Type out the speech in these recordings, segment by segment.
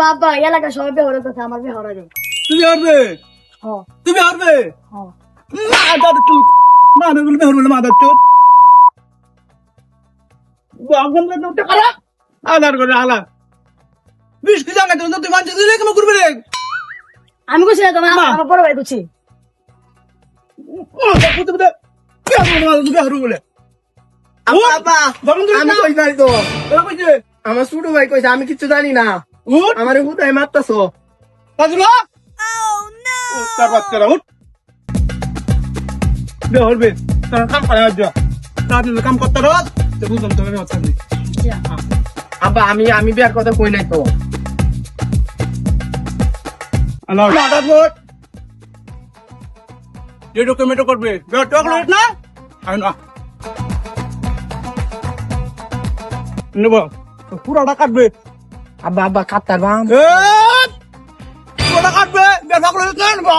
বাবা এলাকা সবাই বেহরে কথা আমার বেহরে যাও। তুমি হারবে হ্যাঁ তুমি হারবে হ্যাঁ মাদার চুপ মাদার বলে বেহর বলে মাদার চুপ বাগন রে নতে করা আলার করে আলা 20 কি জায়গা তুই মানছিস রে কেন করবে রে আমি কইছি না তোমার আমার বড় ভাই কইছি। বুঝতে বুঝতে বেহর বলে বাবা আমি কই নাই তো আমার ছোট ভাই কইছে আমি কিছু জানি না আমারে হুদাই মারতাছো তাজুলা ও তার বাচ্চারা উঠ বেহর বে তার কাম করে আজ তার কাম করতে রোজ তো বুঝলাম তো আমি আছি আব্বা আমি বিয়ার কথা কই নাই তো আল্লাহ মাদার বোট ये डॉक्यूमेंट कर बे चॉकलेट ना आई ना নেব পুরোটা কাটবে আব্বা কাটার বাম পুরোটা কাটবে বের ভাগ করে না নেব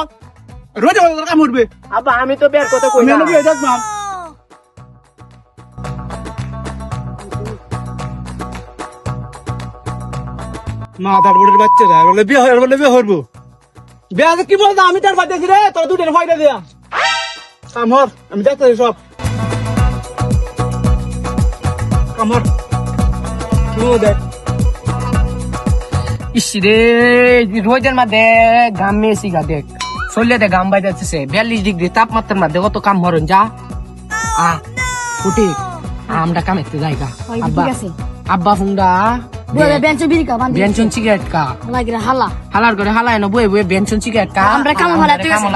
রোজ কাম করবে আব্বা আমি তো বিয়ার কথা কই না নেব এজাজ মাম মাদার বোর্ডের বাচ্চারা বলে বিয়ে হরবো বিয়ে কি বলতো আমি তার বাদ দিছি রে তোর দুটের ফায়দা দিয়া কামর আমি দেখতেছি সব কামর দেখ ইসরে রোজের মধ্যে গাম মেসি গা দেখ চললে গাম বাই যাচ্ছে 42 ডিগ্রি তাপমাত্রার মধ্যে কত কাম হরন যা ফুটি আমরা কামেতে যাইগা আব্বা ঠিক আছে আব্বা ফুংডা বলে বেঞ্চ বিড়ি কা বান্ধি বেনচন সিগারেট কা লাগিরা হালা হালার করে হালায় না বয়ে বেনচন সিগারেট কা আমরা কাম হালা ঠিক আছে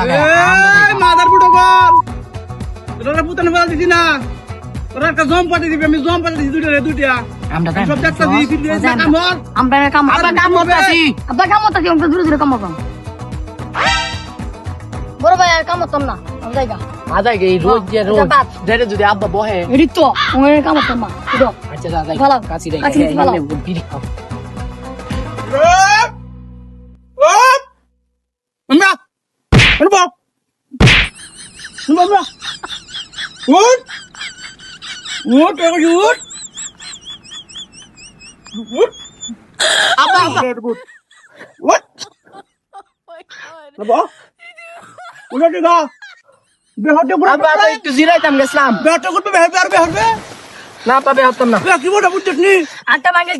এই মাদার বুড়ো গল তোরা পুতন বল দিছি না তোরা একটা জম পাতি দিবি আমি জম পাতি দিছি দুইটা আমরা সব দেখতে দিছি কামর আমরা কাম আব্বা কাম করতাছি আব্বা কাম করতে আমরা দূরে দূরে কাম করতাম বড় ভাই আর কাম করতাম না আমি যাইগা আদা গে রোজ যে রোজ বাদ। ধরে যদি আব্বা বহে এডি তো আমি কাম করতাম না তো আচ্ছা দাদা ভালো। কাছি রে কাছি দিছি ভালো। বিড়ি খাও আমরা শুনবো শুনবো আমরা উঠ উঠ উঠ উঠ আব্বা উঠ বাবা উঠে দিগা বেহতে পুরো আব্বা একটু জিরাইতাম গেছলাম বেহতে করবে বেহবে না পাবে হতাম না কি বড় বুঝছিস নি আটটা ভাঙিস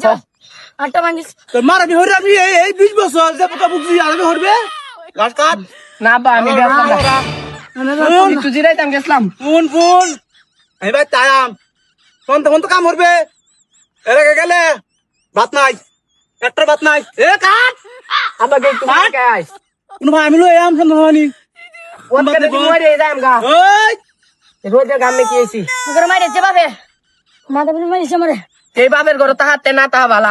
আটটা ভাঙিস তো মারা বিহরে আমি এই 20 বছর যে বুকা বুকছি আর বিহরবে গাছ কাট না আব্বা আমি গেছলাম না একটু জিরাইতাম গেছলাম ফোন এবার টাইম ফোন তো কাম করবে এর আগে গেলে ভাত নাই একটা ভাত নাই এ কাট আব্বা গে একটু খাই কোন ভাই আমি লই আম সন্ধান হয়নি ওর কাছে মরে যাইম গা ওই রোজের গামে কি আইছি ওগরে মাইরে যেভাবে মাথা মাইরে মারিস আমারে এই বাপের ঘর তাহাতে না তাহা ভালা